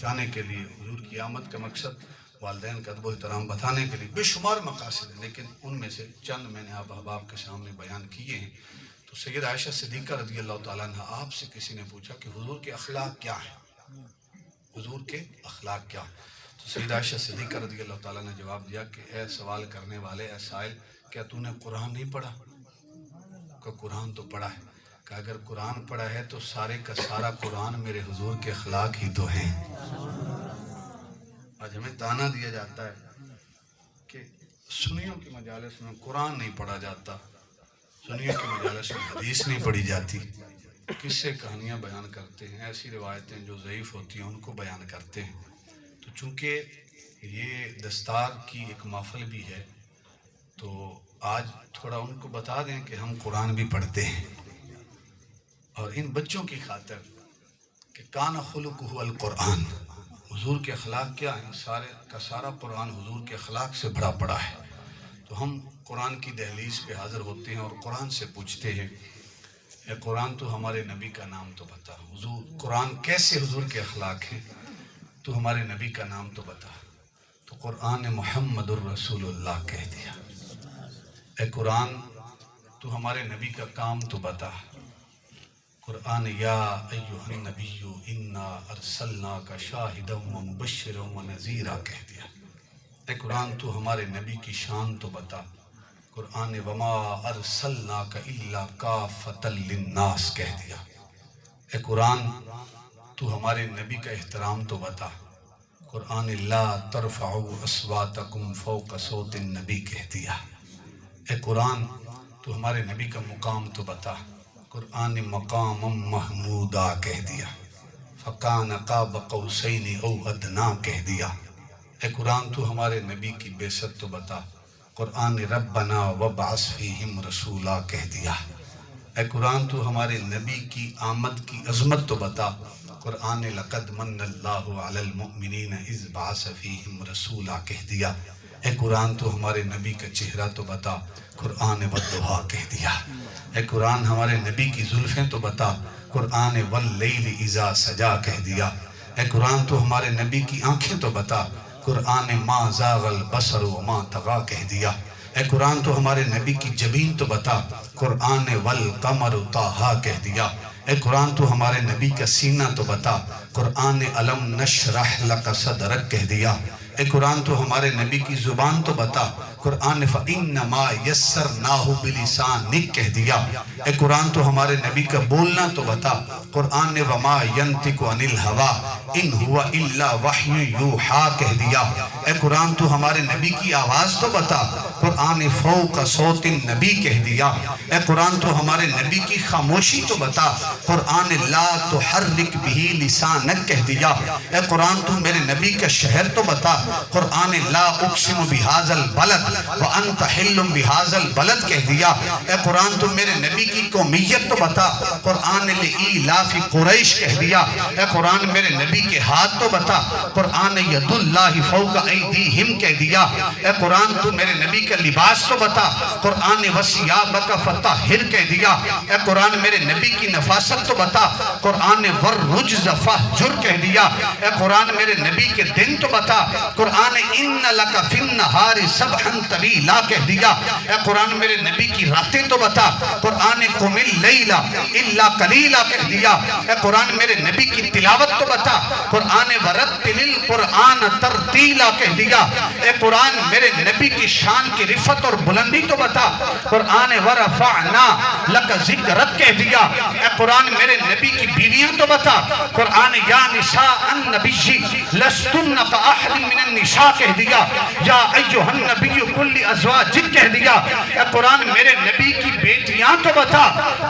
پہنچانے کے لیے، حضور کی آمد کا مقصد والدین کا ادب و احترام بتانے کے لیے بے شمار مقاصد ہیں، لیکن ان میں سے چند میں نے آپ احباب کے سامنے بیان کیے ہیں۔ تو سید عائشہ صدیقہ رضی اللہ تعالیٰ عنہ، آپ سے کسی نے پوچھا کہ حضور کے اخلاق کیا ہیں، حضور کے اخلاق کیا؟ تو سید عائشہ صدیقہ رضی اللہ تعالیٰ نے جواب دیا کہ اے سوال کرنے والے، اے سائل، کیا تو نے قرآن نہیں پڑھا؟ کہ قرآن تو پڑھا ہے۔ کہ اگر قرآن پڑھا ہے تو سارے کا سارا قرآن میرے حضور کے اخلاق ہی تو ہیں۔ آج ہمیں تانا دیا جاتا ہے کہ سنیوں کی مجالس میں قرآن نہیں پڑھا جاتا، سنیوں کی مجالس میں حدیث نہیں پڑھی جاتی، قصے کہانیاں بیان کرتے ہیں، ایسی روایتیں جو ضعیف ہوتی ہیں ان کو بیان کرتے ہیں۔ تو چونکہ یہ دستار کی ایک محفل بھی ہے تو آج تھوڑا ان کو بتا دیں کہ ہم قرآن بھی پڑھتے ہیں، اور ان بچوں کی خاطر کہ کان خلقہ القرآن، حضور کے اخلاق کیا ہیں، سارے کا سارا قرآن حضور کے اخلاق سے بھرا پڑا ہے۔ تو ہم قرآن کی دہلیز پہ حاضر ہوتے ہیں اور قرآن سے پوچھتے ہیں، اے قرآن تو ہمارے نبی کا نام تو بتا، حضور قرآن کیسے حضور کے اخلاق ہیں، تو ہمارے نبی کا نام تو بتا۔ تو قرآن نے محمد الرسول اللہ کہہ دیا۔ اے قرآن تو ہمارے نبی کا کام تو بتا۔ قرآن یا ایہا النبی انا ارسلناک شاہدا ومبشرا ونذیرا کہہ دیا۔ اے قرآن تو ہمارے نبی کی شان تو بتا۔ قرآن نے وما ارسلناک الا کافۃ للناس کہہ دیا۔ اے قرآن تو ہمارے نبی کا احترام تو بتا۔ قرآن لا ترفعوا اصواتکم فوق صوت النبی کہہ دیا۔ اے قرآن تو ہمارے نبی کا مقام تو بتا۔ قرآن مقام محمودا کہہ دیا۔ فکان قاب قوسین او ادنا کہہ دیا۔ اے قرآن تو ہمارے نبی کی بعثت تو بتا۔ قرآن ربنا وابعث فیہم رسولا کہہ دیا۔ اے قرآن تو ہمارے نبی کی آمد کی عظمت تو بتا۔ قرآن لقد من اللہ علی المؤمنین اذ بعث فیہم رسولا کہہ دیا۔ اے قرآن تو ہمارے نبی کا چہرہ تو بتا۔ قرآن والضحیٰ کہہ دیا۔ اے قرآن ہمارے نبی کی زلفیں تو بتا۔ قرآن واللیل اذا سجا کہہ دیا۔ اے قرآن تو ہمارے نبی کی آنکھیں تو بتا۔ قرآن ما زاغ البصر وما طغى کہہ دیا۔ اے قرآن تو ہمارے نبی کی جبین تو بتا۔ قرآن والقمر طٰہٰ کہہ دیا۔ اے قرآن تو ہمارے نبی کا سینہ تو بتا۔ قرآن الم نشرح لک صدرک کہہ دیا۔ اے قرآن تو ہمارے نبی کی زبان تو بتا۔ قرآن فَإِنَّمَا يَسَّرْنَاهُ بِلِسَانِكَ کہہ دیا۔ اے قرآن تو ہمارے نبی کا بولنا تو بتا۔ قرآن نے وَمَا يَنْتِقُ عَنِ الْهَوَىٰ إِنْ هُوَ إِلَّا وَحْيٌ يُوحَىٰ کہہ دیا۔ اے قرآن تو ہمارے نبی کی آواز تو بتا۔ قرآن فوق صوت النبی کہہ دیا۔ اے قرآن تو ہمارے نبی کی خاموشی تو بتا۔ قرآن لا تحرک بہ لسانک کہہ دیا۔ اے قرآن تو میرے نبی کا شہر تو بتا۔ قرآن لا اقسم بہذا البلد وانت حل بہذا البلد کہہ دیا۔ اے قرآن تو میرے نبی کی قومیت تو بتا۔ قرآن لإیلاف قریش کہہ دیا۔ اے قرآن میرے نبی کے ہاتھ تو بتا۔ قرآن ید اللہ فوق ایدیہم کہہ دیا۔ اے قرآن تو میرے نبی کا لباس تو بتا۔ قرآن وثیابک فطہر کہہ دیا۔ اے قرآن میرے نبی کی نفاست تو بتا۔ قرآن والرجز فہجر کہہ دیا۔ اے قرآن میرے نبی کے دن تو بتا۔ قرآن ان لک فی النہار سبحا طویلا کہہ دیا۔ اے قرآن میرے نبی کی راتیں تو بتا۔ قرآن قم اللیل الا قلیلا کہہ دیا۔ اے قرآن میرے نبی کی تلاوت تو بتا۔ قرآن ورتل القرآن ترتیلا کہہ دیا۔ اے قرآن میرے نبی کی شان کی رفت اور بلندی تو بتا۔ قرآن ورفعنا لک ذکرک کہہ دیا۔ اے قرآن میرے نبی کی بیویاں تو بتا۔ قرآن یا نساء النبی لستن کاحد من النساء کہہ دیا۔ یا ایہا النبی کل ازواجک کہہ دیا۔ اے قرآن میرے نبی کی بیٹیاں تو بتا۔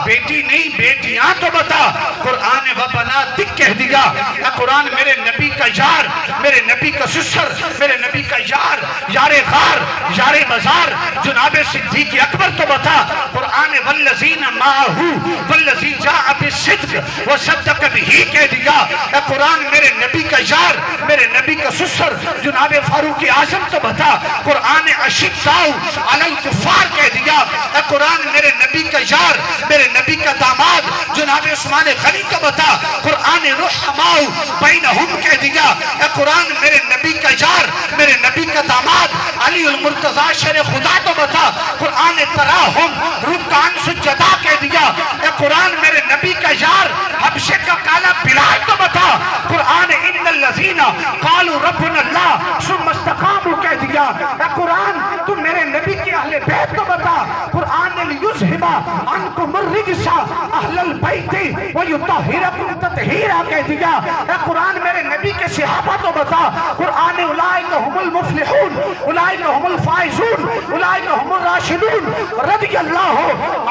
بیٹی نہیں بیٹیاں تو بتا۔ قرآن وبناتک کہہ دیا۔ اے قرآن میرے نبی کا یار، میرے نبی کا سسر، میرے نبی کا یار، یار غار، یار مزار جناب صدیق اکبر تو بتا۔ قرآن والذین معہ والذی جاء بالصدق وصدق بہ کہہ دیا۔ اے قرآن میرے نبی کا یار، میرے نبی کا سسر جناب فاروق اعظم تو بتا، قرآن اشداء علی الکفار کہہ دیا، اے قرآن میرے نبی کا یار، میرے نبی کا داماد جناب عثمان غنی تو بتا، قرآن رحماء بینہم کہہ دیا، اے قرآن میرے نبی کا یار، میرے نبی کا داماد علی المرتضی شیر خدا تو بتا، قرآن تراہم رکعان سجدہ کہہ دیا، اے قرآن میرے نبی کا یار، حبشے کا کالا بلال تو بتا، قرآن ان الذین قالوا ربنا اللہ ثم استقاموا کہہ دیا، اے قرآن تو میرے نبی کی اہل بیت تو بتا، قرآن لیذھب عنکم الرجس اہل البیت ویطہرکم تطہیرا کہہ دیا، اے قرآن میرے نبی کے صحابہ تو بتا، قرآن اولئک هم المفلحون اولئک هم الفائزون اولئک هم الراشدون رضی اللہ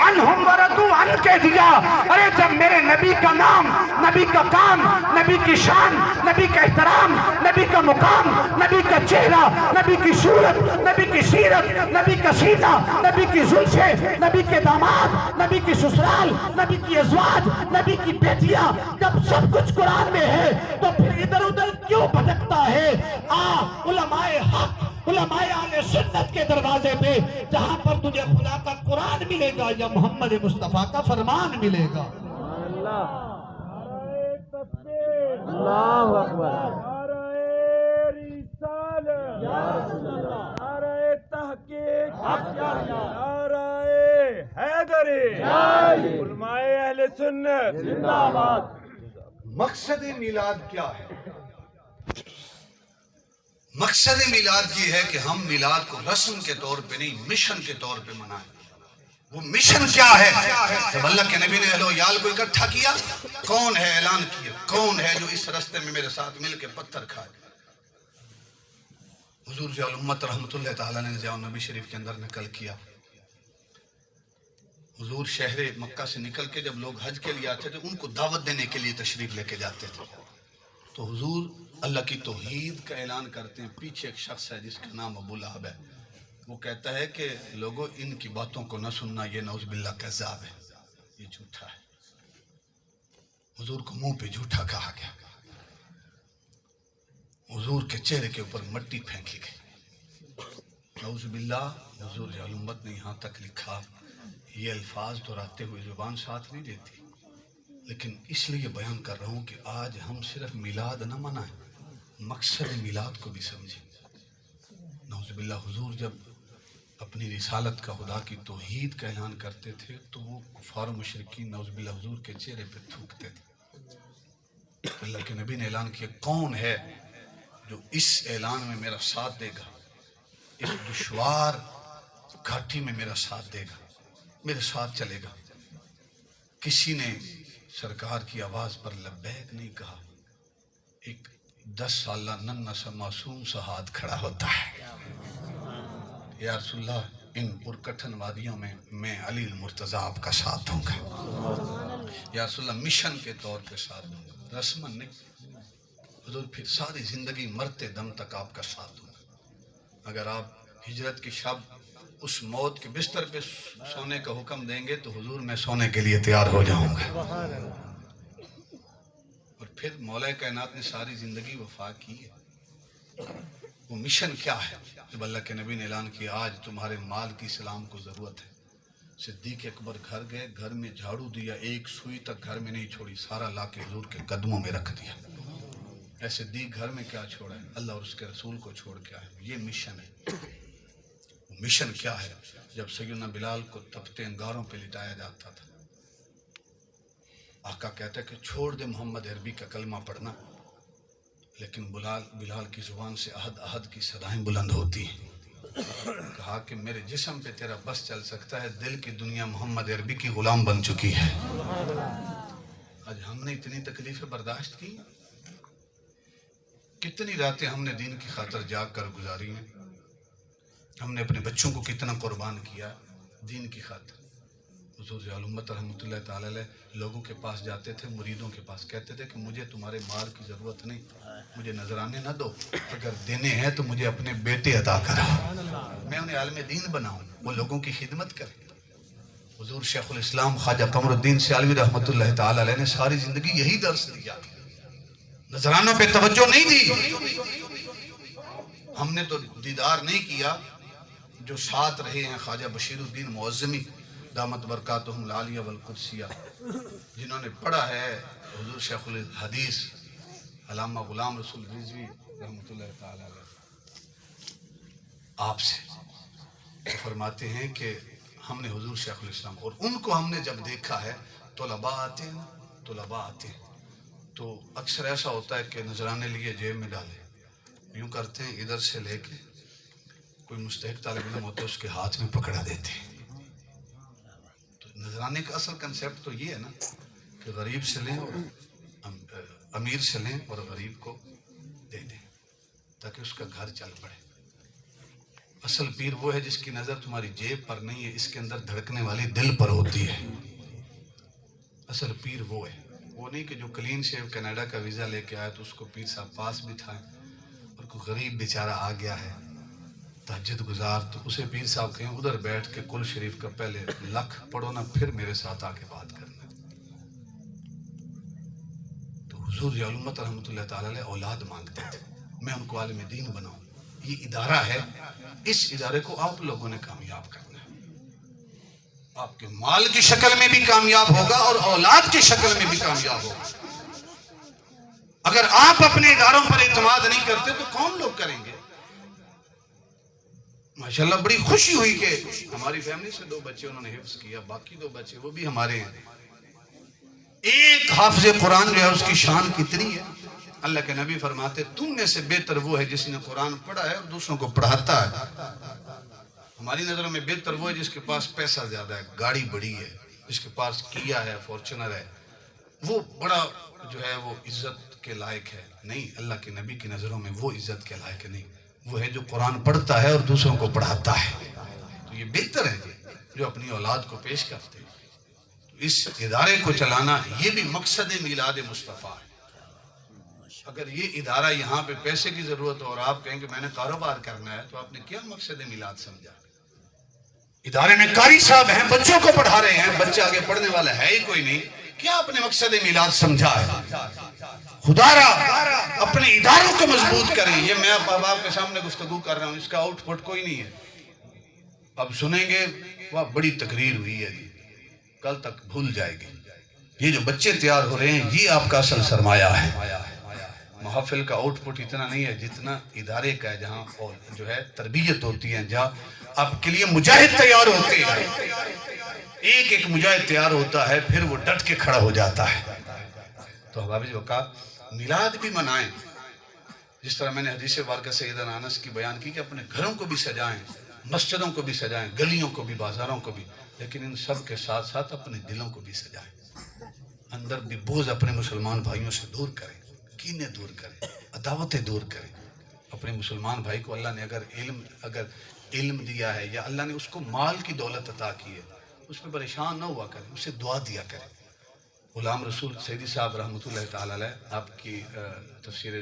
عنہم ورضوا عنہ کہہ دیا۔ ارے جب میرے نبی کا نام، نبی کا کام، نبی کی شان، نبی کا احترام، نبی کا مقام، نبی کا چہرہ، نبی کی صورت، نبی کی سیرت، نبی کا سینہ، نبی کی زلفیں، نبی کے داماد، نبی کی سسرال، نبی کی ازواج، نبی کی بیٹیاں، جب سب کچھ قرآن میں ہے تو پھر ادھر ادھر کیوں بھٹکتا ہے؟ علماء حق، علماء اہل سنت کے دروازے پہ، جہاں پر تجھے خدا کا قرآن ملے گا یا محمد مصطفیٰ کا فرمان ملے گا۔ اللہ اکبر، نعرہ رسالت، نعرہ تحقیق، نعرہ حیدری، علماء اہل سنت زندہ باد۔ مقصد میلاد کیا ہے؟ مقصد میلاد یہ ہے کہ ہم میلاد کو رسم کے طور پہ نہیں، مشن کے طور پہ منائیں۔ وہ مشن کیا ہے؟ جب اللہ کے نبی نے اہل و عیال کو اکٹھا کیا، کون ہے اعلان کیا، کون ہے جو اس رستے میں میرے ساتھ مل کے پتھر کھائے؟ حضور ضیاء الامت رحمت اللہ تعالیٰ نے ضیاء النبی شریف کے اندر نقل کیا۔ حضور شہر مکہ سے نکل کے جب لوگ حج کے لیے آتے تھے، ان کو دعوت دینے کے لیے تشریف لے کے جاتے تھے، تو حضور اللہ کی توحید کا اعلان کرتے ہیں۔ پیچھے ایک شخص ہے جس کا نام ابو لہب ہے، وہ کہتا ہے کہ لوگوں ان کی باتوں کو نہ سننا، یہ نعوذ باللہ کذاب ہے، یہ جھوٹا ہے۔ حضور کو منہ پہ جھوٹا کہا گیا، حضور کے چہرے کے اوپر مٹی پھینکی گئی، نعوذ باللہ۔ حضور ضیاء الامت نے یہاں تک لکھا، یہ الفاظ دہراتے ہوئے زبان ساتھ نہیں دیتی، لیکن اس لیے بیان کر رہا ہوں کہ آج ہم صرف میلاد نہ منائیں، مقصد میلاد کو بھی سمجھیں۔ نعوذ باللہ حضور جب اپنی رسالت کا، خدا کی توحید کا اعلان کرتے تھے تو وہ کفار و مشرکین نعوذ باللہ حضور کے چہرے پہ تھوکتے تھے۔ اللہ کے نبی نے اعلان کیا، کون ہے جو اس اعلان میں میرا ساتھ دے گا، اس دشوار گھاٹی میں میرا ساتھ دے گا، میرے ساتھ چلے گا؟ کسی نے سرکار کی آواز پر لبیک نہیں کہا، ایک 10 سالہ ننھا سا معصوم سا ہاتھ کھڑا ہوتا ہے، یا رسول اللہ ان پرکٹھن وادیوں میں میں علی المرتضی آپ کا ساتھ دوں گا، یا رسول اللہ مشن کے طور پہ ساتھ دوں گا، رسمن نہیں۔ حضور پھر ساری زندگی مرتے دم تک آپ کا ساتھ دوں گا۔ اگر آپ ہجرت کی شب اس موت کے بستر پہ سونے کا حکم دیں گے تو حضور میں سونے کے لیے تیار ہو جاؤں گا۔ اور پھر مولا کائنات نے ساری زندگی وفا کی ہے۔ وہ مشن کیا ہے؟ جب اللہ کے نبی نے اعلان کیا آج تمہارے مال کی سلام کو ضرورت ہے، صدیق اکبر گھر گئے، گھر میں جھاڑو دیا، ایک سوئی تک گھر میں نہیں چھوڑی، سارا لا کے حضور کے قدموں میں رکھ دیا۔ اے صدیق گھر میں کیا چھوڑا ہے؟ اللہ اور اس کے رسول کو چھوڑ کے آئے۔ یہ مشن ہے۔ مشن کیا ہے؟ جب سیدنا بلال کو تپتے انگاروں پہ لٹایا جاتا تھا، آقا کہتا ہے کہ چھوڑ دے محمد عربی کا کلمہ پڑھنا، لیکن بلال کی زبان سے احد احد کی صدائیں بلند ہوتی ہیں۔ کہا کہ میرے جسم پہ تیرا بس چل سکتا ہے، دل کی دنیا محمد عربی کی غلام بن چکی ہے۔ آج ہم نے اتنی تکلیفیں برداشت کی، کتنی راتیں ہم نے دین کی خاطر جاگ کر گزاری ہیں، ہم نے اپنے بچوں کو کتنا قربان کیا دین کی خاطر۔ حضور ضیاء الامت رحمۃ اللہ تعالی علیہ لوگوں کے پاس جاتے تھے، مریدوں کے پاس، کہتے تھے کہ مجھے تمہارے مال کی ضرورت نہیں، مجھے نذرانے نہ دو، اگر دینے ہیں تو مجھے اپنے بیٹے عطا کرو، میں انہیں عالم دین بناؤں، وہ لوگوں کی خدمت کریں۔ حضور شیخ الاسلام خواجہ قمر الدین سیالوی رحمۃ اللہ تعالی علیہ نے ساری زندگی یہی درس دیا، نذرانوں پہ توجہ نہیں دی، ہم نے تو دیدار نہیں کیا جو ساتھ رہے ہیں خواجہ بشیر الدین معظمی دامت برکاتہم العالیہ والقدسیہ، جنہوں نے پڑھا ہے حضور شیخ الحدیث علامہ غلام رسول رضوی رحمۃ اللہ تعالی علیہ آپ سے، وہ فرماتے ہیں کہ ہم نے حضور شیخ الاسلام اور ان کو ہم نے جب دیکھا ہے طلباء آتے ہیں تو اکثر ایسا ہوتا ہے کہ نذرانے لیے جیب میں ڈالے، یوں کرتے ہیں ادھر سے لے کے کوئی مستحق طالب علم ہوتا ہے اس کے ہاتھ میں پکڑا دیتے ہیں۔ تو نذرانے کا اصل کنسیپٹ تو یہ ہے نا کہ غریب سے لیں اور امیر سے لیں اور غریب کو دے دیں تاکہ اس کا گھر چل پڑے۔ اصل پیر وہ ہے جس کی نظر تمہاری جیب پر نہیں ہے، اس کے اندر دھڑکنے والی دل پر ہوتی ہے۔ اصل پیر وہ ہے، وہ نہیں کہ جو کلین شیو کینیڈا کا ویزا لے کے آیا تو اس کو پیر صاحب پاس بٹھائیں، اور کوئی غریب بیچارہ آ گیا ہے تہجد گزار تو اسے پیر صاحب کہیں ادھر بیٹھ کے کل شریف کا پہلے لکھ پڑھو نا، پھر میرے ساتھ آ کے بات کرنا۔ تو حضور علومت رحمۃ اللہ تعالی علیہ اولاد مانگتے تھے، میں ان کو عالم دین بناؤں۔ یہ ادارہ ہے، اس ادارے کو آپ لوگوں نے کامیاب کرنا ہے۔ آپ کے مال کی شکل میں بھی کامیاب ہوگا اور اولاد کی شکل میں بھی کامیاب ہوگا۔ اگر آپ اپنے اداروں پر اعتماد نہیں کرتے تو کون لوگ کریں گے؟ ماشاءاللہ بڑی خوشی ہوئی کہ ہماری فیملی سے 2 بچے انہوں نے حفظ کیا، باقی 2 بچے وہ بھی ہمارے ہیں۔ ایک حافظ قرآن جو ہے اس کی شان کتنی ہے؟ اللہ کے نبی فرماتے تم میں سے بہتر وہ ہے جس نے قرآن پڑھا ہے اور دوسروں کو پڑھاتا ہے۔ ہماری نظروں میں بہتر وہ ہے جس کے پاس پیسہ زیادہ ہے، گاڑی بڑی ہے، جس کے پاس کیا ہے، فارچونر ہے، وہ بڑا جو ہے وہ عزت کے لائق ہے۔ نہیں، اللہ کے نبی کی نظروں میں وہ عزت کے لائق نہیں، وہ ہے جو قرآن پڑھتا ہے اور دوسروں کو پڑھاتا ہے۔ تو یہ بہتر ہے جو اپنی اولاد کو پیش کرتے ہیں۔ اس ادارے کو چلانا یہ بھی مقصد میلاد مصطفیٰ ہے۔ اگر یہ ادارہ یہاں پہ پیسے کی ضرورت ہو اور آپ کہیں کہ میں نے کاروبار کرنا ہے تو آپ نے کیا مقصد میلاد سمجھا؟ ادارے میں قاری صاحب ہیں، بچوں کو پڑھا رہے ہیں، بچہ آگے پڑھنے والا ہے ہی کوئی نہیں، کیا آپ نے مقصد میلاد سمجھا ہے؟ خدا را اپنے اداروں کو مضبوط کریں۔ یہ میں آپ کے سامنے گفتگو کر رہا ہوں، اس کا آؤٹ پٹ کوئی نہیں ہے۔ اب سنیں گے وہ بڑی تقریر ہوئی ہے، کل تک بھول جائے گی۔ یہ جو بچے تیار ہو رہے ہیں یہ آپ کا اصل سرمایہ ہے۔ محفل کا آؤٹ پٹ اتنا نہیں ہے جتنا ادارے کا ہے، جہاں جو ہے تربیت ہوتی ہے، جہاں آپ کے لیے مجاہد تیار ہوتے ہیں۔ ایک ایک مجاہد تیار ہوتا ہے، پھر وہ ڈٹ کے کھڑا ہو جاتا ہے۔ تو احباب وقات میلاد بھی منائیں، جس طرح میں نے حدیث بارکہ سیدنا انس کی بیان کی کہ اپنے گھروں کو بھی سجائیں، مسجدوں کو بھی سجائیں، گلیوں کو بھی، بازاروں کو بھی، لیکن ان سب کے ساتھ ساتھ اپنے دلوں کو بھی سجائیں۔ اندر بھی بغض اپنے مسلمان بھائیوں سے دور کریں، کینے دور کریں، عداوتیں دور کریں۔ اپنے مسلمان بھائی کو اللہ نے اگر علم دیا ہے یا اللہ نے اس کو مال کی دولت عطا کی ہے، اس پہ پریشان نہ ہوا کریں، اسے دعا دیا کریں۔ غلام رسول سیدی صاحب رحمۃ اللہ تعالی علیہ، آپ کی تفسیر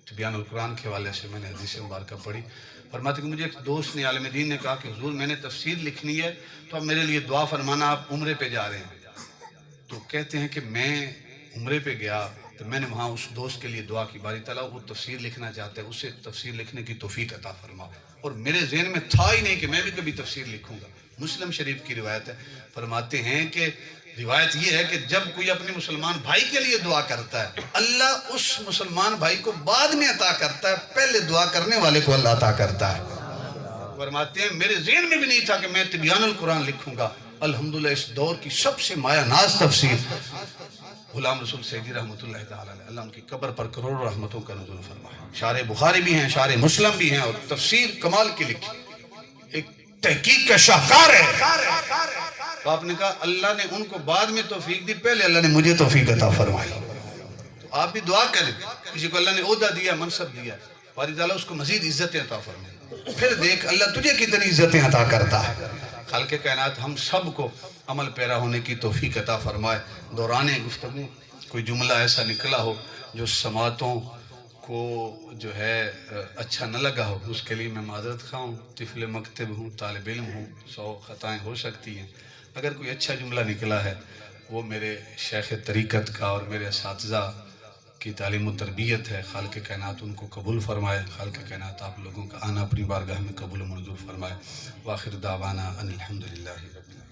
تبیان القرآن کے حوالے سے میں نے حدیث مبارکہ پڑھی، فرماتے کہ مجھے ایک دوست نے عالم دین نے کہا کہ حضور میں نے تفسیر لکھنی ہے تو اب میرے لیے دعا فرمانا، آپ عمرے پہ جا رہے ہیں۔ تو کہتے ہیں کہ میں عمرے پہ گیا تو میں نے وہاں اس دوست کے لیے دعا کی، باری تعالیٰ وہ تفسیر لکھنا چاہتا ہے، اسے تفسیر لکھنے کی توفیق عطا فرما۔ اور میرے ذہن میں تھا ہی نہیں کہ میں بھی کبھی تفسیر لکھوں گا۔ مسلم شریف کی روایت ہے، فرماتے ہیں کہ روایت یہ ہے کہ جب کوئی اپنے مسلمان بھائی کے لیے دعا کرتا ہے اللہ اس مسلمان بھائی کو بعد میں عطا کرتا ہے، پہلے دعا کرنے والے کو اللہ عطا کرتا ہے۔ فرماتے ہیں میرے ذہن میں بھی نہیں تھا کہ میں تبیان القرآن لکھوں گا۔ الحمدللہ اس دور کی سب سے مایہ ناز تفسیر غلام رسول سیدی رحمۃ اللہ تعالی علیہ، اللہ ان کی قبر پر کروڑوں رحمتوں کا نزول فرمائے۔ شارح بخاری بھی ہیں، شارح مسلم بھی ہیں، اور تفسیر کمال کی لکھی، ایک تحقیق کا شاہکار ہے۔ تو آپ نے کہا اللہ نے ان کو بعد میں توفیق دی، پہلے اللہ نے مجھے توفیق عطا فرمائی۔ تو آپ بھی دعا کریں، کسی کو اللہ نے عہدہ دیا، منصب دیا، باری تعالیٰ اس کو مزید عزتیں عطا فرمائے، پھر دیکھ اللہ تجھے کتنی عزتیں عطا کرتا ہے۔ خالق کائنات ہم سب کو عمل پیرا ہونے کی توفیق عطا فرمائے۔ دوران گفتگو کوئی جملہ ایسا نکلا ہو جو سماعتوں کو جو ہے اچھا نہ لگا ہو، اس کے لیے میں معذرت خواہ ہوں، طفل مکتب ہوں، طالب علم ہوں، 100 خطائیں ہو سکتی ہیں۔ اگر کوئی اچھا جملہ نکلا ہے وہ میرے شیخ طریقت کا اور میرے اساتذہ کی تعلیم و تربیت ہے. خالق کائنات ان کو قبول فرمائے. خالق کائنات آپ لوگوں کا آنا اپنی بارگاہ میں قبول و منظور فرمائے. وآخر دعوانا ان الحمدللہ رب العالمین.